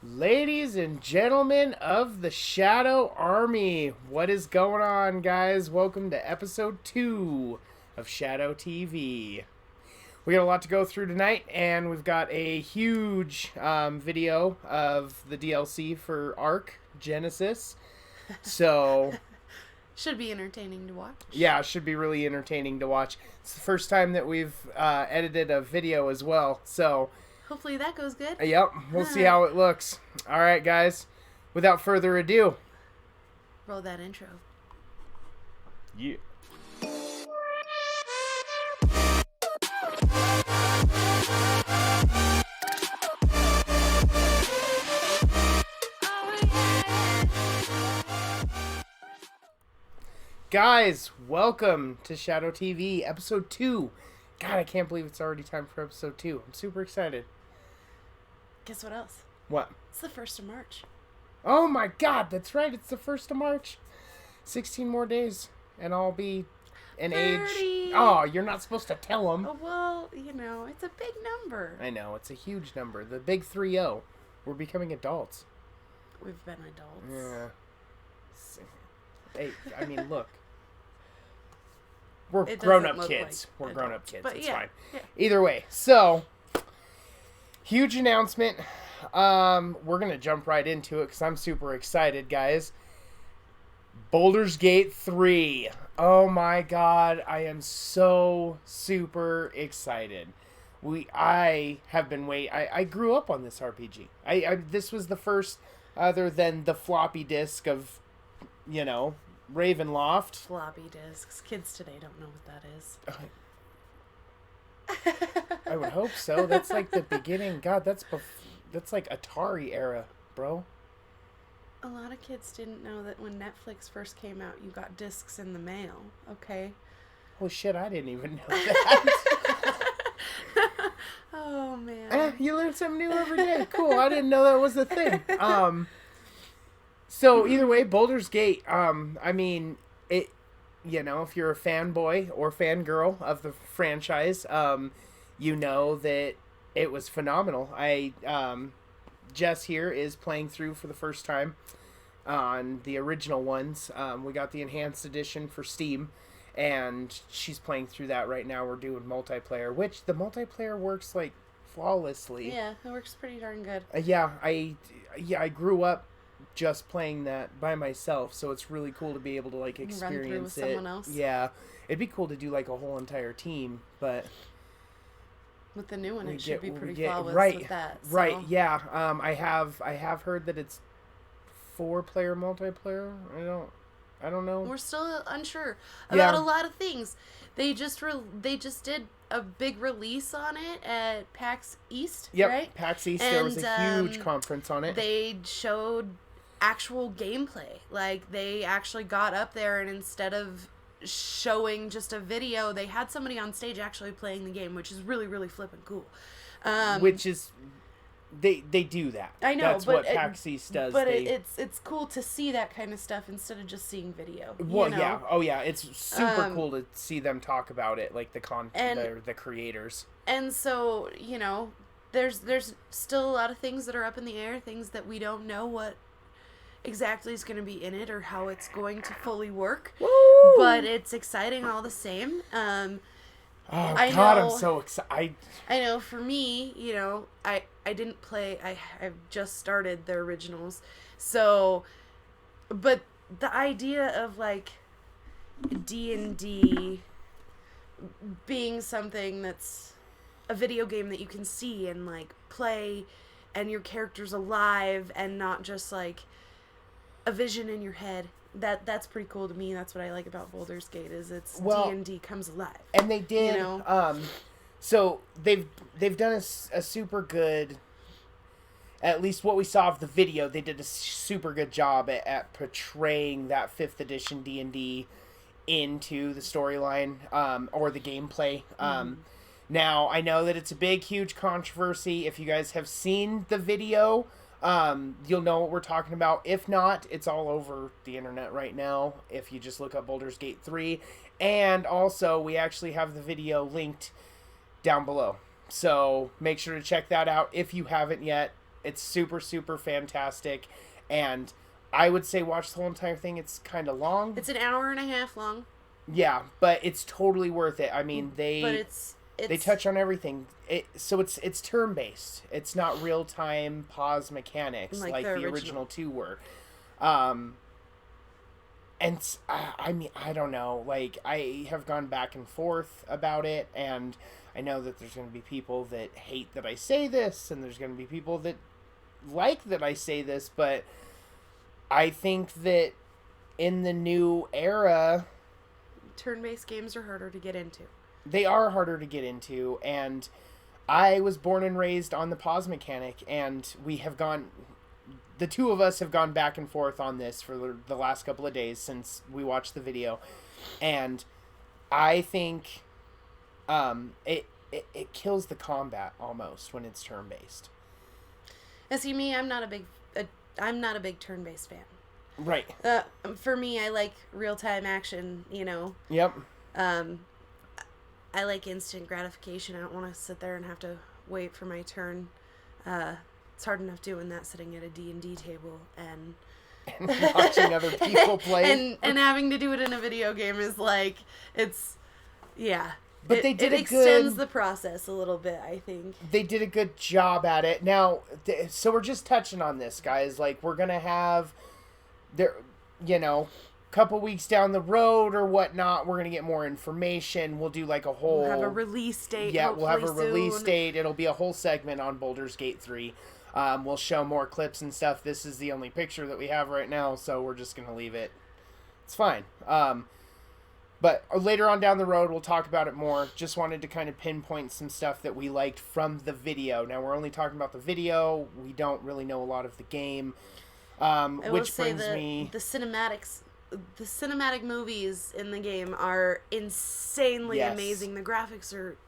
Ladies and gentlemen of the Shadow Army, what is going on, guys? Welcome to episode 2 of Shadow TV. We got a lot to go through tonight, and we've got a huge video of the DLC for Ark Genesis. So, Should be entertaining to watch. yeah, it should be really entertaining to watch. It's the first time that we've edited a video as well, so... Hopefully that goes good. Yep, we'll see how it looks. All right, guys. Without further ado. Roll that intro. Yeah. Guys, welcome to Shadow TV, episode 2. God, I can't believe it's already time for episode 2. I'm super excited. Guess what else? What? It's the 1st of March. Oh my God, that's right. It's the 1st of March. 16 more days, and I'll be an 30. age. Oh, you're not supposed to tell them. Oh, well, it's a big number. I know, it's a huge number. The big 3-0. We're becoming adults. We've been adults. Yeah. Hey, I mean, look. We're It grown-up doesn't look kids. like We're grown-up kids. But It's yeah, fine. yeah. Either way. So, huge announcement. We're going to jump right into it because I'm super excited, guys. Baldur's Gate 3. Oh my God. I am so super excited. I have been waiting. I grew up on this RPG. This was the first, other than the floppy disk of, Ravenloft. Floppy disks. Kids today don't know what that is. I would hope so. That's like the beginning. God, that's like Atari era, bro. A lot of kids didn't know that when Netflix first came out, you got discs in the mail. Okay. Oh shit, I didn't even know that. Oh man. You learn something new every day. Cool. I didn't know that was a thing. So either way, Baldur's Gate. I mean, it. If you're a fanboy or fangirl of the franchise, you know that it was phenomenal. Jess here is playing through for the first time on the original ones. We got the enhanced edition for Steam, and she's playing through that right now. We're doing multiplayer, which the multiplayer works like flawlessly. Yeah, it works pretty darn good. I grew up just playing that by myself, so it's really cool to be able to like experience Run through with someone else. Yeah, it'd be cool to do like a whole entire team, but with the new one, it should be pretty flawless with that. So. Right, yeah. I have heard that it's 4-player multiplayer. I don't know. We're still unsure about a lot of things. They just did a big release on it at PAX East, right? PAX East. There was a huge conference on it. They showed actual gameplay. Like, they actually got up there, and instead of showing just a video, they had somebody on stage actually playing the game, which is really, really flippin' cool. Which is... They do that. I know, that's but what PAX East does. But it's cool to see that kind of stuff instead of just seeing video. Well, yeah. Oh, yeah. It's super cool to see them talk about it, like the creators. And so, there's still a lot of things that are up in the air, things that we don't know what exactly is going to be in it or how it's going to fully work. Woo! But it's exciting all the same. Oh, God, I'm so excited. I know, for me, I didn't play, I've just started the originals, so, but the idea of, like, D&D being something that's a video game that you can see and, like, play, and your character's alive, and not just, like, a vision in your head, that's pretty cool to me. That's what I like about Baldur's Gate, is it's D&D comes alive. And they did, so they've done a super good, at least what we saw of the video, they did a super good job at portraying that 5th edition D&D into the storyline, or the gameplay. Now, I know that it's a big, huge controversy. If you guys have seen the video, you'll know what we're talking about. If not, it's all over the internet right now if you just look up Baldur's Gate 3. And also, we actually have the video linked down below. So make sure to check that out if you haven't yet. It's super, super fantastic. And I would say watch the whole entire thing. It's kind of long. It's an hour and a half long. Yeah, but it's totally worth it. I mean, But they touch on everything. So it's turn based. It's not real time pause mechanics like the original 2 were. And I mean, I don't know. Like, I have gone back and forth about it, and I know that there's going to be people that hate that I say this, and there's going to be people that like that I say this, but I think that in the new era, turn-based games are harder to get into. They are harder to get into, and I was born and raised on the pause mechanic, and the 2 of us have gone back and forth on this for the last couple of days since we watched the video, and I think it kills the combat almost when it's turn-based. And see, me, I'm not a big turn-based fan. Right. For me, I like real-time action, Yep. I like instant gratification. I don't want to sit there and have to wait for my turn. It's hard enough doing that sitting at a D&D table and watching other people play. and having to do it in a video game is like, yeah. But they did it extends the process a little bit, I think. They did a good job at it. Now, so we're just touching on this, guys. Like, we're going to have, couple weeks down the road or whatnot, we're going to get more information. We'll do like a whole... We'll have a release date. Yeah, we'll have a release soon. date. It'll be a whole segment on Baldur's Gate 3. We'll show more clips and stuff. This is the only picture that we have right now, so we're just going to leave it. It's fine. But later on down the road, we'll talk about it more. Just wanted to kind of pinpoint some stuff that we liked from the video. Now, we're only talking about the video. We don't really know a lot of the game. Which brings me... The cinematic movies in the game are insanely amazing. The graphics are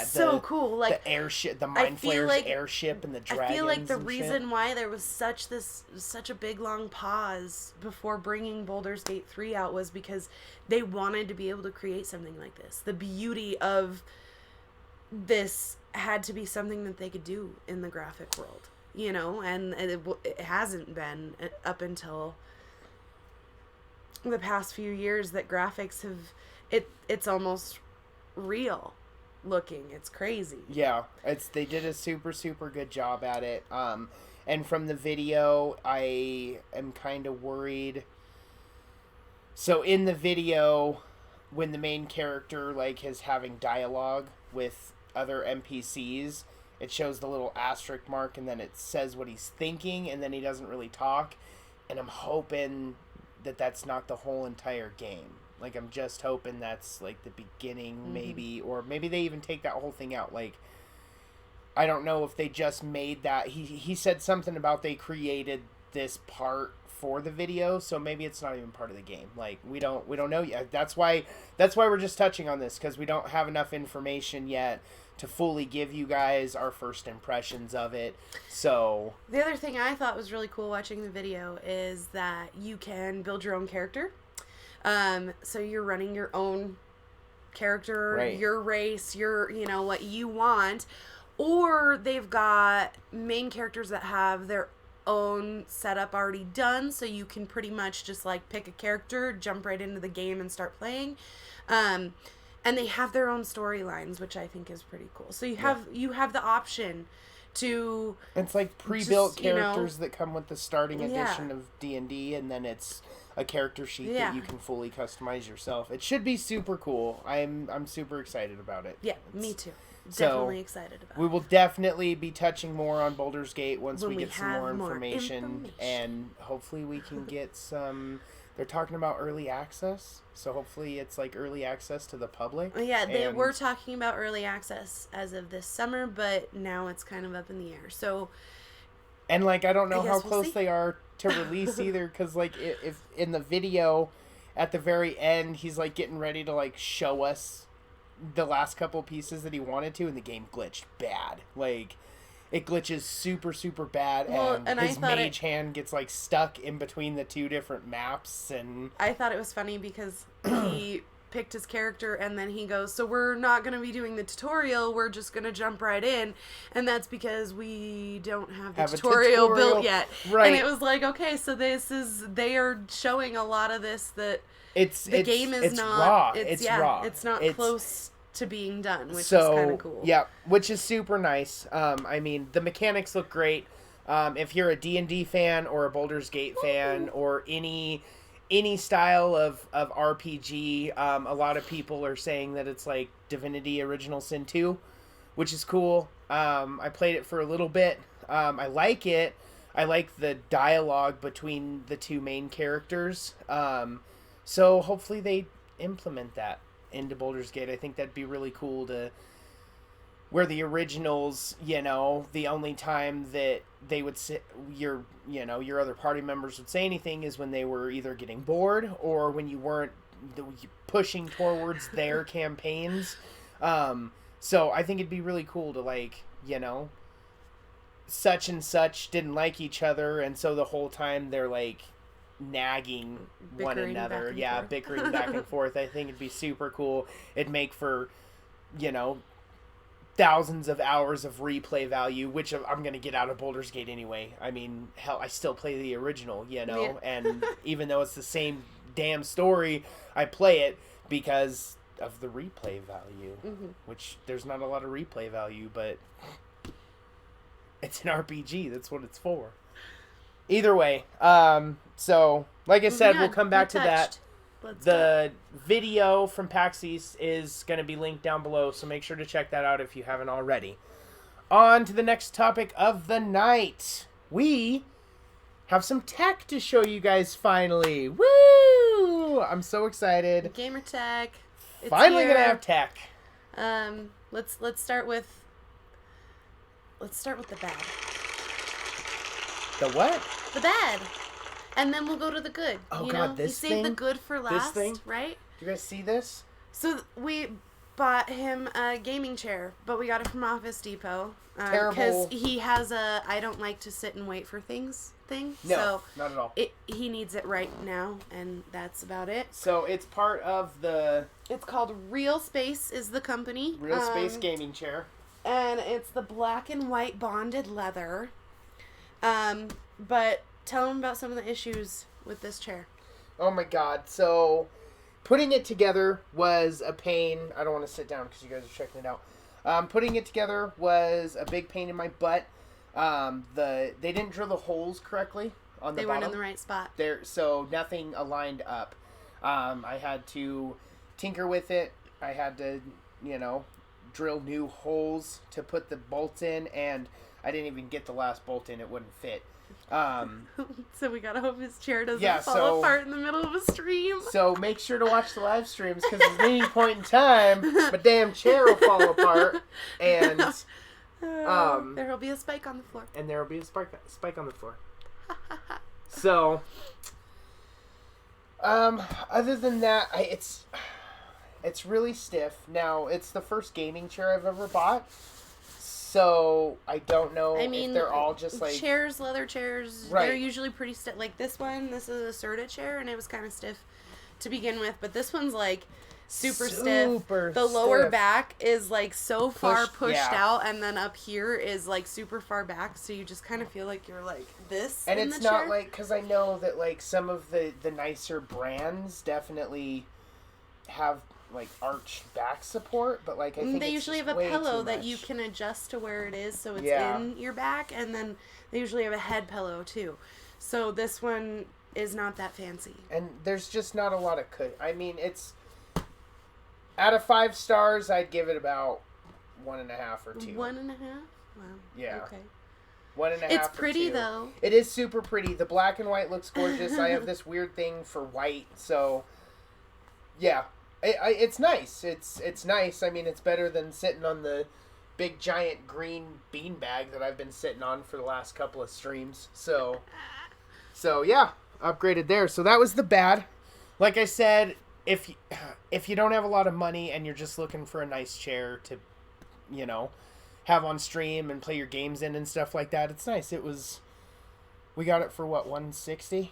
so cool. Like the airship, the Mind Flayer's airship, and the dragons. I feel like the reason why there was such a big long pause before bringing Baldur's Gate 3 out was because they wanted to be able to create something like this. The beauty of this had to be something that they could do in the graphic world, and it hasn't been up until the past few years that graphics have it's almost real looking. It's crazy. Yeah, they did a super, super good job at it. And from the video, I am kind of worried. So in the video, when the main character is having dialogue with other NPCs, it shows the little asterisk mark, and then it says what he's thinking, and then he doesn't really talk. And I'm hoping that that's not the whole entire game. I'm just hoping that's the beginning, maybe, or maybe they even take that whole thing out. I don't know if they just made that. He said something about they created this part for the video, so maybe it's not even part of the game. We don't know yet. That's why we're just touching on this, because we don't have enough information yet to fully give you guys our first impressions of it. So the other thing I thought was really cool watching the video is that you can build your own character. So you're running your own character, right, your race, your, what you want. Or they've got main characters that have their own setup already done, so you can pretty much just pick a character, jump right into the game and start playing. And they have their own storylines, which I think is pretty cool. So you have the option to... It's pre-built characters that come with the starting edition of D&D, and then it's a character sheet that you can fully customize yourself. It should be super cool. I'm super excited about it. Yeah, me too. Definitely excited about it. We will definitely be touching more on Baldur's Gate once we get some more information. And hopefully we can get some... They're talking about early access, so hopefully it's early access to the public. Yeah, they were talking about early access as of this summer, but now it's kind of up in the air. So, and I don't know how close they are to release either, because if in the video at the very end he's getting ready to show us the last couple pieces that he wanted to, and the game glitched bad. It glitches super, super bad, and his mage hand gets stuck in between the two different maps. And I thought it was funny because he picked his character, and then he goes, so we're not going to be doing the tutorial, we're just going to jump right in, and that's because we don't have the tutorial built yet. Right. And it was like, okay, so they are showing a lot of this, that the game is not raw. It's raw. It's not close to being done, which is kind of cool. Yeah, which is super nice. I mean, the mechanics look great. If you're a D&D fan or a Baldur's Gate fan or any style of RPG, a lot of people are saying that it's like Divinity Original Sin 2, which is cool. I played it for a little bit. I like it. I like the dialogue between the two main characters. So hopefully they implement that into Baldur's Gate. I think that'd be really cool to where the originals, you know, the only time that they would sit, your other party members would say anything is when they were either getting bored or when you weren't pushing towards their campaigns. So I think it'd be really cool to, like, you know, such and such didn't like each other, and so the whole time they're like nagging one another. Yeah, bickering back and forth. I think it'd be super cool. It'd make for, you know, thousands of hours of replay value, which I'm going to get out of Baldur's Gate anyway. I mean, hell, I still play the original, you know, and even though it's the same damn story, I play it because of the replay value, which there's not a lot of replay value, but it's an RPG. That's what it's for. Either way, so like I said, we'll come back to that. The video from PAX East is going to be linked down below, so make sure to check that out if you haven't already. On to the next topic of the night. We have some tech to show you guys finally. Woo! I'm so excited. Gamer tech. It's finally here. gonna have tech. Let's start with the bad. The what? The bad. And then we'll go to the good. Oh, you God, know? this you thing? save the good for last, This thing? right? Do you guys see this? So we bought him a gaming chair, but we got it from Office Depot. Terrible. Because he has a I don't like to sit and wait for things thing. No, so not at all. He needs it right now, and that's about it. So it's part of the... It's called Real Space is the company. Real Space gaming chair. And it's the black and white bonded leather. But tell them about some of the issues with this chair. Oh my god. So putting it together was a pain. I don't want to sit down because you guys are checking it out. Putting it together was a big pain in my butt. They didn't drill the holes correctly on the bottom. They weren't in the right spot. So nothing aligned up. I had to tinker with it. I had to, you know, drill new holes to put the bolts in, and I didn't even get the last bolt in. It wouldn't fit. So we gotta hope his chair doesn't fall apart in the middle of a stream. So make sure to watch the live streams, because at any point in time, my damn chair will fall apart, and there will be a spike on the floor. And there will be a spike on the floor. So, other than that, it's really stiff. Now, it's the first gaming chair I've ever bought. So, I don't know if they're all just like... Chairs, leather chairs, they're usually pretty stiff. Like this one, this is a Serta chair, and it was kind of stiff to begin with. But this one's like super stiff. The lower back is like so far pushed out, and then up here is like super far back. So you just kind of feel like you're like this and in it's the not chair. like... Because I know that like some of the nicer brands definitely have... like arched back support, but like I think they usually have a pillow that you can adjust to where it is, so it's in your back, and then they usually have a head pillow too. So this one is not that fancy, and there's just not a lot of I mean, it's out of 5 stars, I'd give it about 1.5 or 2. 1.5. Wow. Yeah. Okay. 1.5. It's pretty though. It is super pretty. The black and white looks gorgeous. I have this weird thing for white, so yeah. It's nice. It's nice. I mean, it's better than sitting on the big giant green beanbag that I've been sitting on for the last couple of streams. So yeah, upgraded there. So that was the bad. Like I said, if you don't have a lot of money and you're just looking for a nice chair to, you know, have on stream and play your games in and stuff like that, it's nice. We got it for what, $160?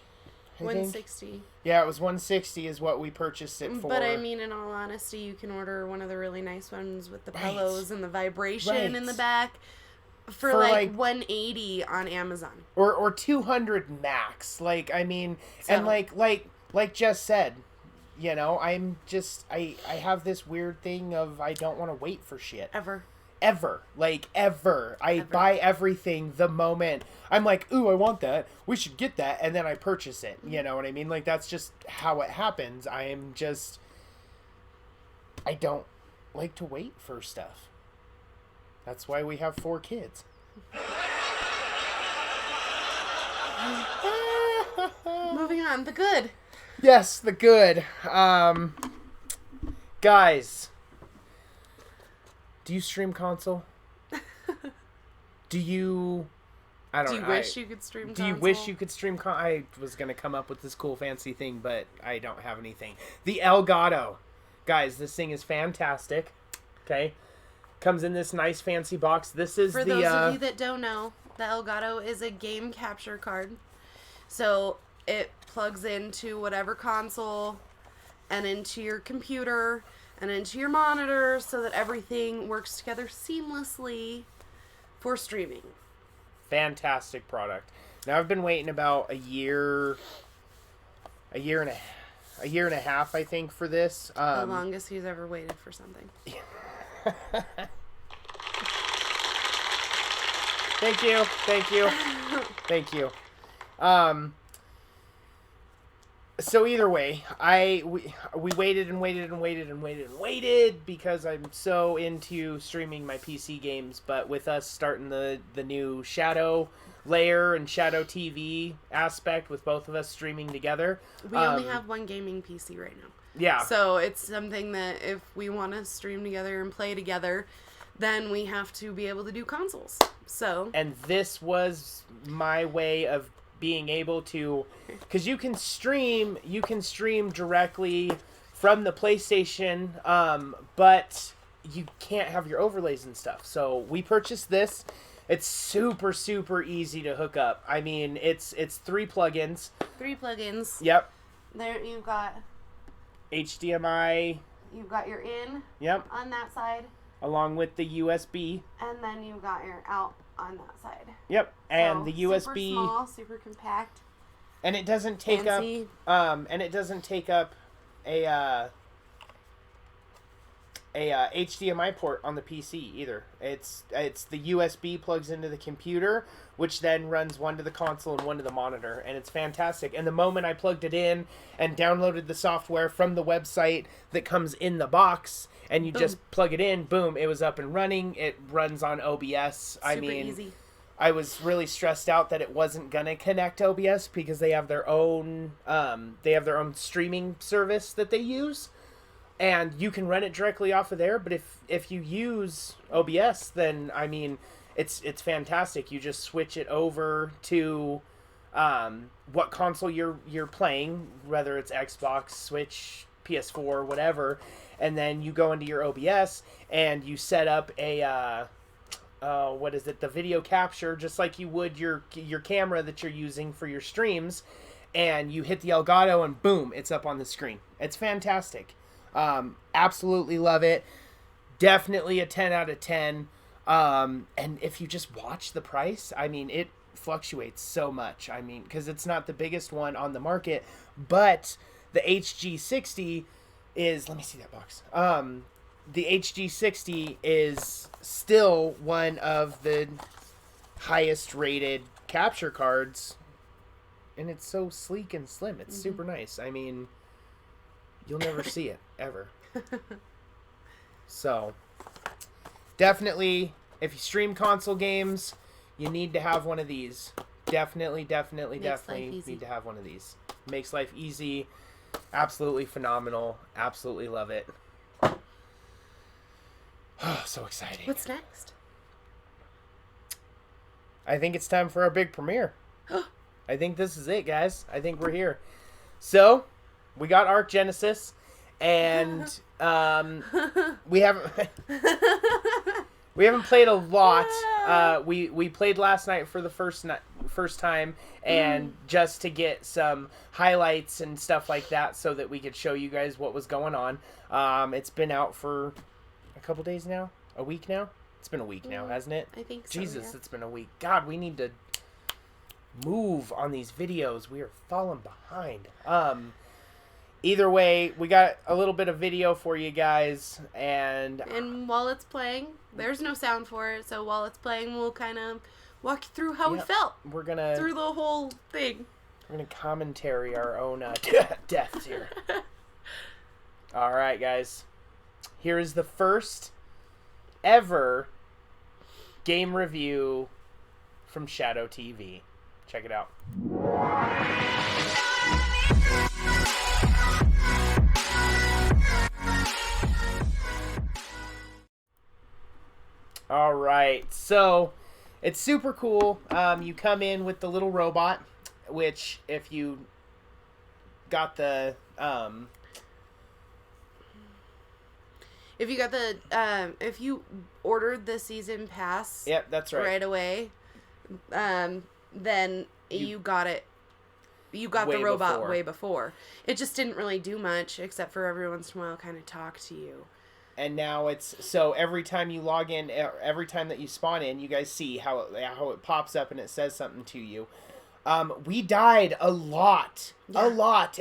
I think. 160. Yeah, it was 160 is what we purchased it for. But I mean, in all honesty, you can order one of the really nice ones with the Right. pillows and the vibration Right. in the back for like 180 on Amazon. or 200 max. Like, I mean, and So- like Jess said, you know, I'm just I have this weird thing of I don't want to wait for shit. Ever. Ever. I buy everything the moment I'm like, ooh, I want that. We should get that. And then I purchase it. You know what I mean? Like, that's just how it happens. I don't like to wait for stuff. That's why we have 4 kids. Moving on. The good. Yes, the good. Guys, do you stream console? Do you? I don't Do you know. wish you could stream Do you console? wish you could stream I was going to come up with this cool fancy thing, but I don't have anything. The Elgato. Guys, this thing is fantastic. Okay. Comes in this nice fancy box. This is For the those of you that don't know, the Elgato is a game capture card. So it plugs into whatever console and into your computer and into your monitor so that everything works together seamlessly for streaming. fantastic product. Now I've been waiting about a year and a half, I think, for this. The longest he's ever waited for something. Thank you. So either way, we waited and waited because I'm so into streaming my PC games. But with us starting the new Shadow layer and Shadow TV aspect, with both of us streaming together, We only have one gaming PC right now. yeah. So it's something that if we want to stream together and play together, then we have to be able to do consoles. So And this was my way of being able to, because you can stream directly from the PlayStation, but you can't have your overlays and stuff. So we purchased this. It's super easy to hook up. I mean, it's 3 plugins. 3 plugins. Yep. There you've got HDMI. you've got your in Yep. on that side, Along with the USB. and then you've got your out on that side. Yep. And So, the USB. super small, super compact, And it doesn't take fancy. up a HDMI port on the PC either. It's the USB plugs into the computer, which then runs one to the console and one to the monitor, and it's fantastic. And the moment I plugged it in and downloaded the software from the website that comes in the box, and you just plug it in, boom, it was up and running. It runs on OBS. I Super mean, easy. I was really stressed out that it wasn't gonna connect OBS because they have their own streaming service that they use, and you can run it directly off of there. But if you use OBS, then I mean, it's fantastic. You just switch it over to what console you're playing, whether it's Xbox, Switch, PS4, whatever, and then you go into your OBS and you set up a the video capture, just like you would your camera that you're using for your streams, and you hit the Elgato and boom, it's up on the screen. It's fantastic. Absolutely love it. Definitely a 10 out of 10. And if you just watch the price, I mean, it fluctuates so much. I mean, because it's not the biggest one on the market, but the HG60 is, let me see that box. The HG60 is still one of the highest rated capture cards, and it's so sleek and slim. It's super nice. I mean, you'll never see it ever. So definitely, if you stream console games, you need to have one of these. Definitely easy. need to have one of these. Makes life easy. Absolutely phenomenal. Absolutely love it. Oh, so exciting. What's next? I think it's time for our big premiere. I think this is it, guys. I think we're here. So, we got Arc Genesis, and we haven't played a lot. We played last night for the first night. first time, and just to get some highlights and stuff like that so that we could show you guys what was going on. It's been out for a couple days now, a week now. It's been a week now, hasn't it? I think so. Jesus, yeah. it's been a week. God, we need to move on these videos. We are falling behind. Either way, we got a little bit of video for you guys, and while it's playing, there's no sound for it, so while it's playing, we'll kind of walk you through how we felt we're gonna through the whole thing. We're gonna commentary our own deaths here. All right, guys. Here is the first ever game review from Shadow TV. Check it out. All right, so it's super cool. You come in with the little robot, which if you got the if you ordered the season pass, yep, that's right away, then you got it. You got the robot way before. It just didn't really do much except for every once in a while kind of talk to you. And now it's so every time you log in, every time that you spawn in, you guys see how it pops up and it says something to you. We died a lot,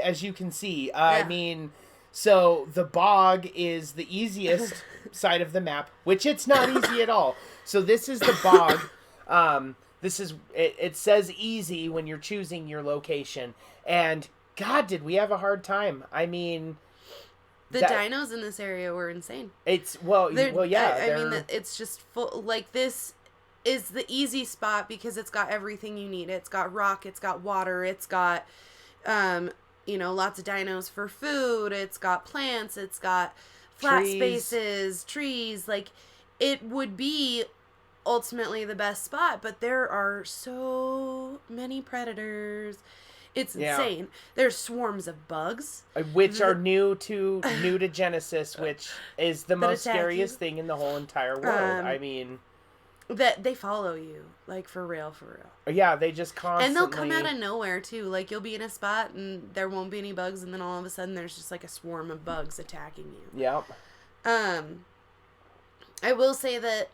as you can see. I mean, so the bog is the easiest side of the map, which it's not easy at all. So this is the bog. This is it says easy when you're choosing your location, and God, did we have a hard time? I mean. The dinos in this area were insane. It's yeah. I mean, it's just full. Like, this is the easy spot because it's got everything you need. It's got rock. It's got water. It's got, lots of dinos for food. It's got plants. It's got flat spaces, trees. Like, it would be ultimately the best spot, but there are so many predators. It's insane. There's swarms of bugs, which are new to Genesis, which is the most scariest thing in the whole entire world. I mean, that they follow you, like, for real. Yeah, they just constantly. And they'll come out of nowhere too. Like, you'll be in a spot and there won't be any bugs, and then all of a sudden there's just like a swarm of bugs attacking you. Yep. I will say that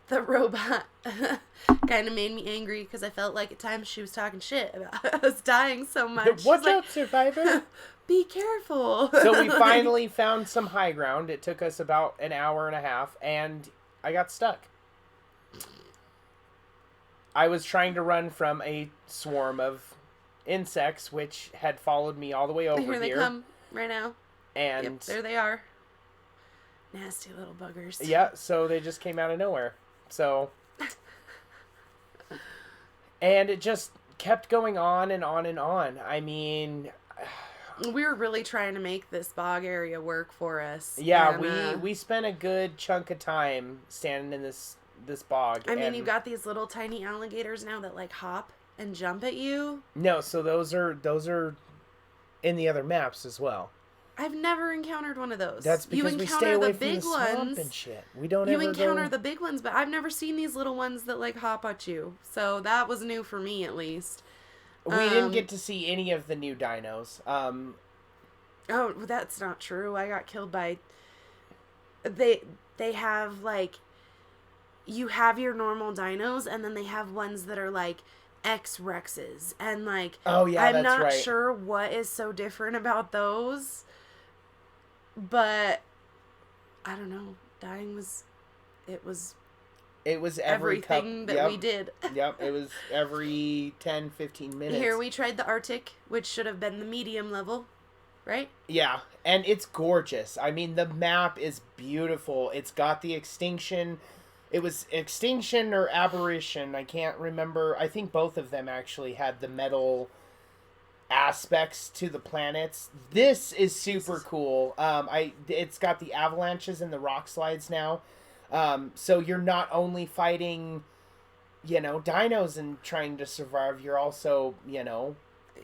the robot kind of made me angry because I felt like at times she was talking shit about us dying so much. Watch out, survivor! Be careful. So we finally found some high ground. It took us about an hour and a half, and I got stuck. I was trying to run from a swarm of insects, which had followed me all the way over here. Here they come right now. And yep, there they are. Nasty little buggers. Yeah, so they just came out of nowhere. So, and it just kept going on and on and on. I mean, we were really trying to make this bog area work for us. Yeah, and, we spent a good chunk of time standing in this bog. I mean, you've got these little tiny alligators now that like hop and jump at you. No, so those are in the other maps as well. I've never encountered one of those. That's because we stay away from the swamp and shit. We don't ever encounter the big ones, but I've never seen these little ones that like hop at you. So that was new for me, at least. We didn't get to see any of the new dinos. Oh, that's not true. I got killed by. They have like. You have your normal dinos, and then they have ones that are like X-Rexes, and like. Oh yeah, I'm that's not right. sure what is so different about those. But I don't know. Dying was everything that we did. Yep, it was every 10, 15 minutes. Here we tried the Arctic, which should have been the medium level, right? Yeah, and it's gorgeous. I mean, the map is beautiful. It's got the extinction. It was extinction or aberration. I can't remember. I think both of them actually had the metal aspects to the planets. This is super cool. It's got the avalanches and the rock slides now. So you're not only fighting, dinos and trying to survive, you're also,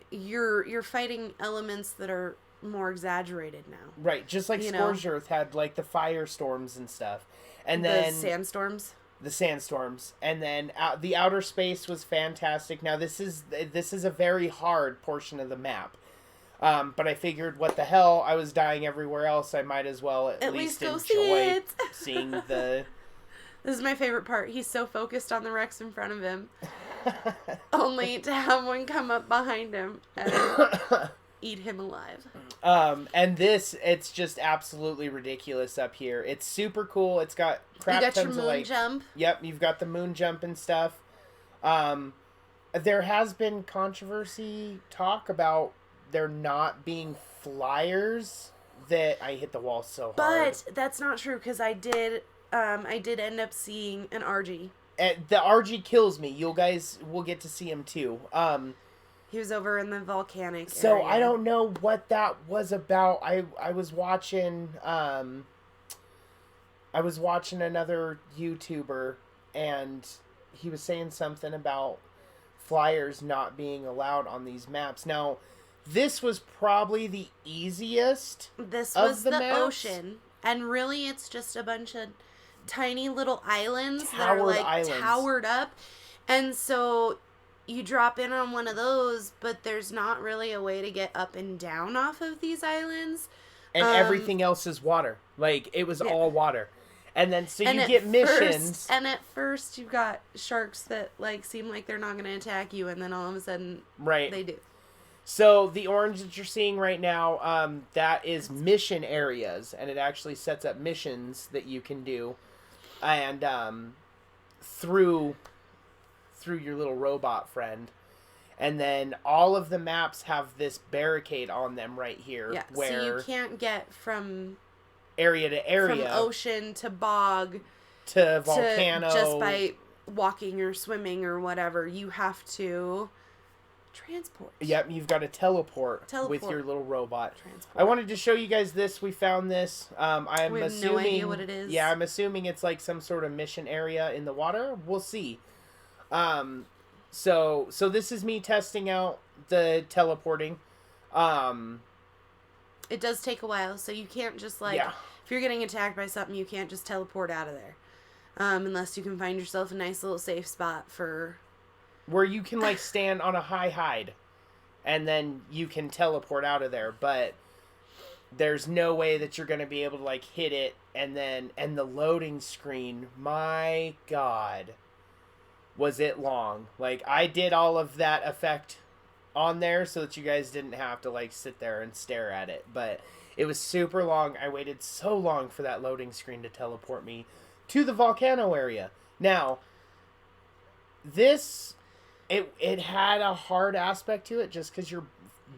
You're fighting elements that are more exaggerated now. Right, just like Scourge Earth had like the firestorms and stuff. And then the sandstorms. the sandstorms, and then the outer space was fantastic. Now this is a very hard portion of the map, but I figured, what the hell? I was dying everywhere else. I might as well at least go enjoy seeing the. This is my favorite part. He's so focused on the wrecks in front of him, only to have one come up behind him and eat him alive. And it's just absolutely ridiculous up here. It's super cool. It's got crap you got tons your of moon jump. Yep, you've got the moon jump and stuff. There has been controversy talk about there not being flyers. That I hit the wall so hard. But that's not true, because I did end up seeing an RG. The RG kills me. You guys will get to see him too. He was over in the volcanic so area. I don't know what that was about. I was watching another YouTuber, and he was saying something about flyers not being allowed on these maps. Now, this was probably the easiest. This of was the the maps. Ocean, and really it's just a bunch of tiny little islands that are like towered up, and so you drop in on one of those, but there's not really a way to get up and down off of these islands. And everything else is water. Like, it was all water. And then, so you get missions. And at first, you've got sharks that, like, seem like they're not going to attack you, and then all of a sudden, they do. So, the orange that you're seeing right now, that is mission areas. And it actually sets up missions that you can do. And, through your little robot friend. And then all of the maps have this barricade on them right here. Yeah, where so you can't get from area to area. From ocean to bog. To volcano. Just by walking or swimming or whatever. You have to transport. Yep, you've got to teleport with your little robot. Transport. I wanted to show you guys this. We found this. I'm we have assuming, no idea what it is. Yeah, I'm assuming it's like some sort of mission area in the water. We'll see. So this is me testing out the teleporting. It does take a while, so you can't just if you're getting attacked by something, you can't just teleport out of there. Unless you can find yourself a nice little safe spot for... Where you can like stand on a high hide, and then you can teleport out of there, but there's no way that you're going to be able to like hit it, and the loading screen, my God, was it long. Like, I did all of that effect on there so that you guys didn't have to like sit there and stare at it, but it was super long. I waited so long for that loading screen to teleport me to the volcano area. Now, this, it had a hard aspect to it just because you're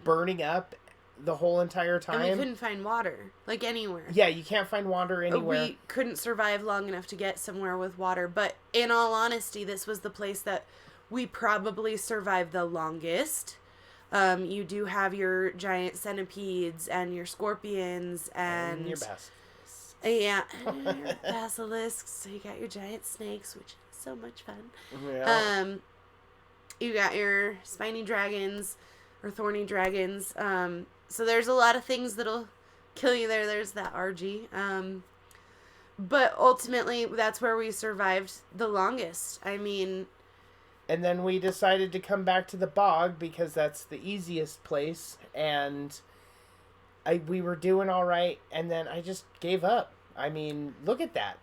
burning up the whole entire time. And we couldn't find water, like, anywhere. Yeah, you can't find water anywhere. We couldn't survive long enough to get somewhere with water, but in all honesty, this was the place that we probably survived the longest. You do have your giant centipedes and your scorpions and your basilisks. Yeah, and your basilisks. So you got your giant snakes, which is so much fun. Yeah. You got your spiny dragons or thorny dragons. So there's a lot of things that'll kill you there. There's that RG. But ultimately, that's where we survived the longest. I mean... And then we decided to come back to the bog because that's the easiest place. And we were doing all right. And then I just gave up. I mean, look at that.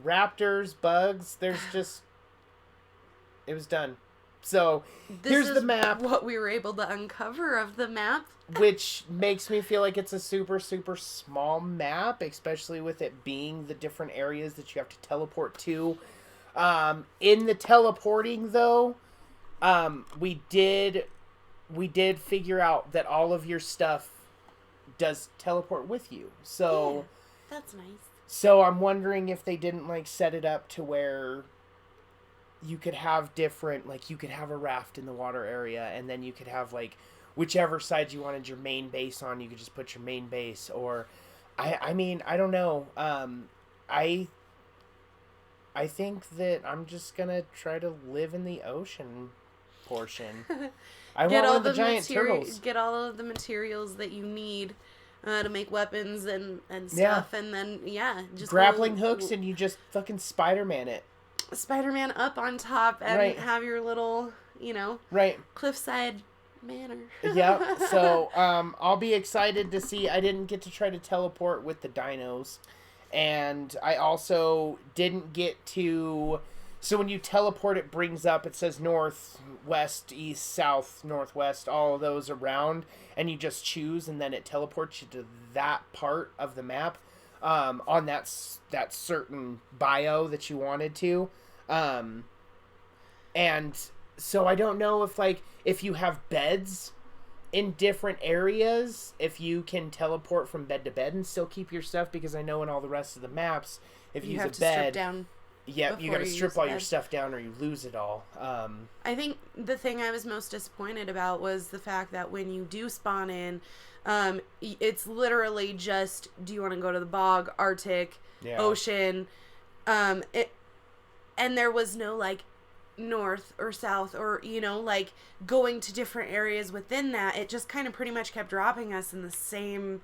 Raptors, bugs, there's just... It was done. So, here's the map. What we were able to uncover of the map. Which makes me feel like it's a super, super small map, especially with it being the different areas that you have to teleport to. In the teleporting, though, we did figure out that all of your stuff does teleport with you. So, yeah, that's nice. So I'm wondering if they didn't like set it up to where you could have different, like you could have a raft in the water area, and then you could have like whichever side you wanted your main base on, you could just put your main base. Or I mean, I don't know. I think that I'm just gonna try to live in the ocean portion. I want one of the giant turtles. Get all of the materials that you need to make weapons and stuff, and then just grappling hooks, and you just fucking Spider-Man it. Spider-Man up on top and Right. have your little, Right. cliffside manor. Yep. So I'll be excited to see. I didn't get to try to teleport with the dinos, and I also didn't get to. So when you teleport, it brings up. It says north, west, east, south, northwest, all of those around, and you just choose, and then it teleports you to that part of the map, on that certain bio that you wanted to, and so I don't know if you have beds in different areas, if you can teleport from bed to bed and still keep your stuff, because I know in all the rest of the maps, if you use have a to bed, strip down. yep, you before gotta you strip use all the your bed. stuff down or you lose it all. I think the thing I was most disappointed about was the fact that when you do spawn in, it's literally just, do you want to go to the bog, Arctic, Yeah. ocean, and there was no, like, north or south or, like, going to different areas within that. It just kind of pretty much kept dropping us in the same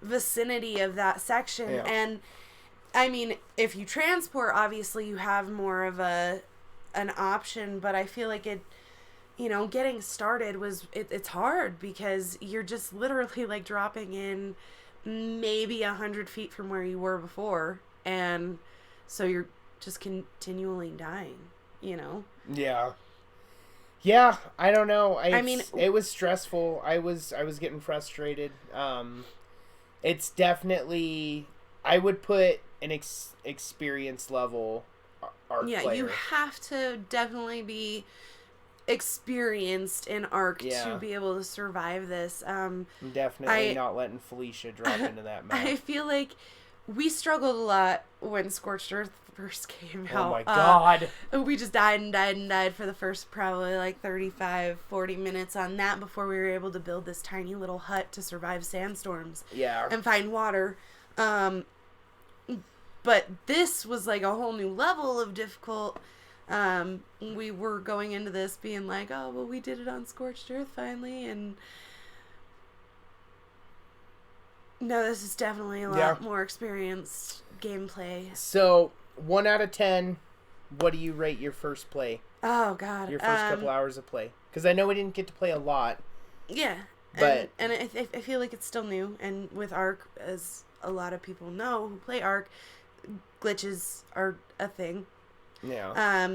vicinity of that section. Yeah. And, I mean, if you transport, obviously you have more of an option, but I feel like getting started it's hard because you're just literally, like, dropping in maybe 100 feet from where you were before, and so you're just continually dying, Yeah. Yeah, I don't know. mean, it was stressful. I was getting frustrated. It's definitely, I would put an experience level Arc yeah, player. you have to definitely be experienced in Arc Yeah. to be able to survive this. I'm definitely not letting Felicia drop into that map. I feel like we struggled a lot when Scorched Earth first came out. Oh my god. We just died and died and died for the first probably like 35-40 minutes on that before we were able to build this tiny little hut to survive sandstorms Yeah. and find water. But this was like a whole new level of difficult. We were going into this being like, oh, well, we did it on Scorched Earth finally, and no, this is definitely a lot more experienced gameplay. So, 1 out of 10, what do you rate your first play? Oh, God. Your first couple hours of play? Because I know we didn't get to play a lot. Yeah. But and I feel like it's still new, and with Arc, as a lot of people know who play Arc, glitches are a thing. Yeah.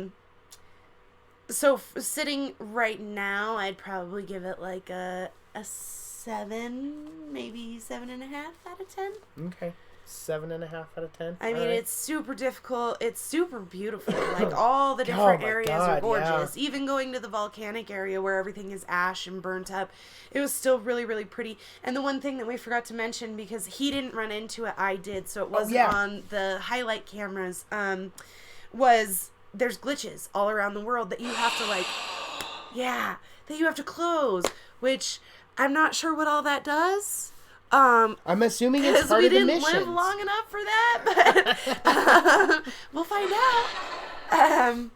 So sitting right now, I'd probably give it like a 7, maybe 7.5 out of 10. Okay. 7.5 out of 10. I mean, All right. it's super difficult. It's super beautiful. Like, all the different areas are gorgeous. Yeah. Even going to the volcanic area where everything is ash and burnt up, it was still really, really pretty. And the one thing that we forgot to mention, because he didn't run into it, I did, so it wasn't on the highlight cameras, was there's glitches all around the world that you have to, like, that you have to close, which I'm not sure what all that does. I'm assuming it's part of the mission. We didn't live long enough for that, but we'll find out.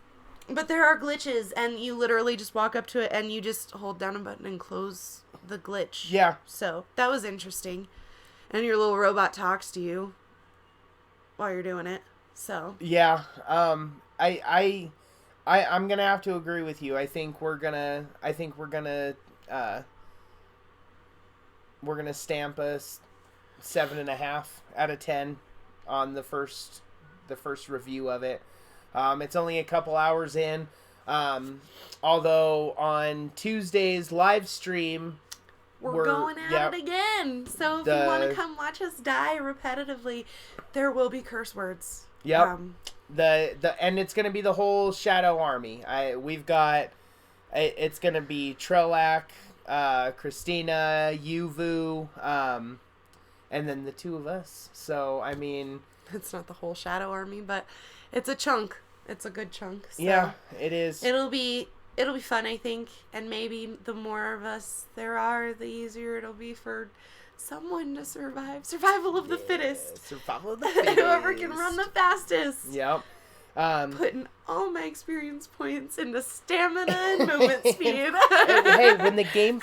But there are glitches, and you literally just walk up to it, and you just hold down a button and close the glitch. Yeah. So that was interesting, and your little robot talks to you while you're doing it. So yeah, I'm gonna have to agree with you. I think we're gonna stamp a 7.5 out of 10 on the first review of it. It's only a couple hours in. Although on Tuesday's live stream, we're going at it again. So if you want to come watch us die repetitively, there will be curse words. Yep. And it's gonna be the whole Shadow Army. We've got. It's gonna be Trelak, Christina, Yuvu, and then the two of us. So, I mean... It's not the whole Shadow Army, but it's a chunk. It's a good chunk. So yeah, it is. It'll be fun, I think. And maybe the more of us there are, the easier it'll be for someone to survive. Survival of the fittest. Survival of the fittest. Whoever can run the fastest. Yep. Putting all my experience points into stamina and movement speed. Hey, when the game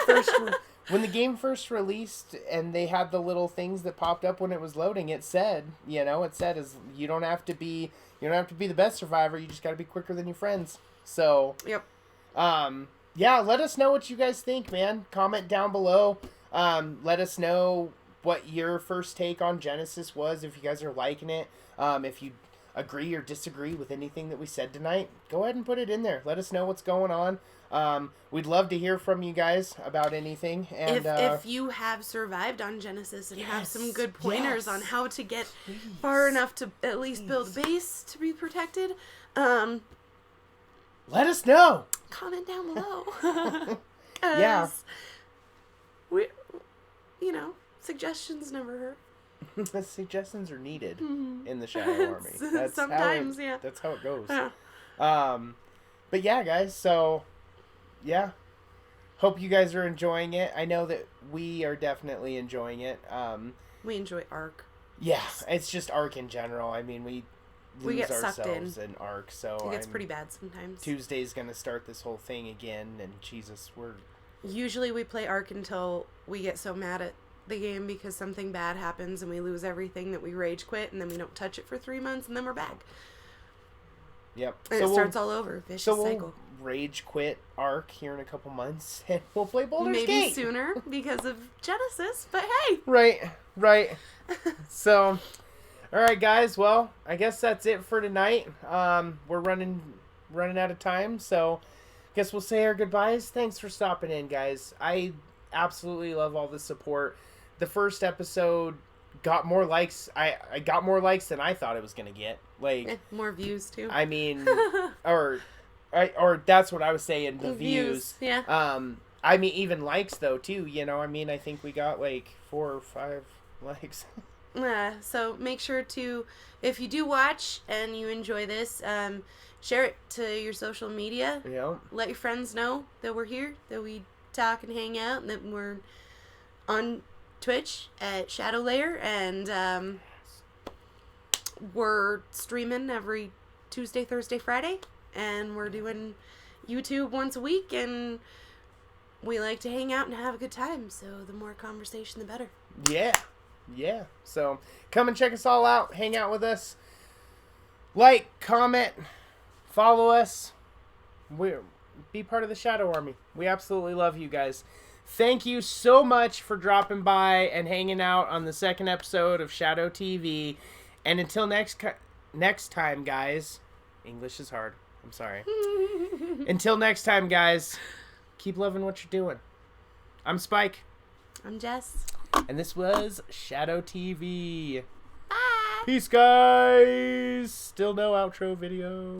when the game first released and they had the little things that popped up when it was loading, it said, is you don't have to be the best survivor, you just got to be quicker than your friends. So, Yep. Yeah, let us know what you guys think, man. Comment down below. Let us know what your first take on Genesis was, if you guys are liking it. If you agree or disagree with anything that we said tonight, go ahead and put it in there. Let us know what's going on. We'd love to hear from you guys about anything. And if you have survived on Genesis and have some good pointers yes. on how to get far enough to at least build a base to be protected, let us know. comment down below. Yeah. We, suggestions never hurt. Suggestions are needed in the Shadow Army. That's Sometimes, yeah. That's how it goes. Yeah. But yeah, guys, so yeah. Hope you guys are enjoying it. I know that we are definitely enjoying it. We enjoy Ark. Yeah, it's just Ark in general. I mean, we lose get sucked ourselves in Ark, so It gets pretty bad sometimes. Tuesday's gonna start this whole thing again, and Jesus, Usually we play Ark until we get so mad at the game because something bad happens and we lose everything that we rage quit, and then we don't touch it for 3 months, and then we're back. Yep. And it starts all over. Vicious cycle. Rage quit Ark here in a couple months, and we'll play Baldur's Gate. Maybe sooner because of Genesis, but hey. Right. So, all right, guys. Well, I guess that's it for tonight. We're running out of time, so I guess we'll say our goodbyes. Thanks for stopping in, guys. I absolutely love all the support. The first episode got more likes. I got more likes than I thought it was gonna get. More views too. I mean, or that's what I was saying. The views. Yeah. I mean, even likes though too. I mean, I think we got 4 or 5 likes. So make sure to, if you do watch and you enjoy this, share it to your social media. Yeah. Let your friends know that we're here, that we talk and hang out, and that we're on Twitch at Shadow Layer, and we're streaming every Tuesday, Thursday, Friday, and we're doing YouTube once a week, and we like to hang out and have a good time, so the more conversation, the better. Yeah. So come and check us all out. Hang out with us. Like, comment, follow us. Be part of the Shadow Army. We absolutely love you guys. Thank you so much for dropping by and hanging out on the second episode of Shadow TV. And until next time, guys. English is hard. I'm sorry. Until next time, guys. Keep loving what you're doing. I'm Spike. I'm Jess. And this was Shadow TV. Bye. Peace, guys. Still no outro video.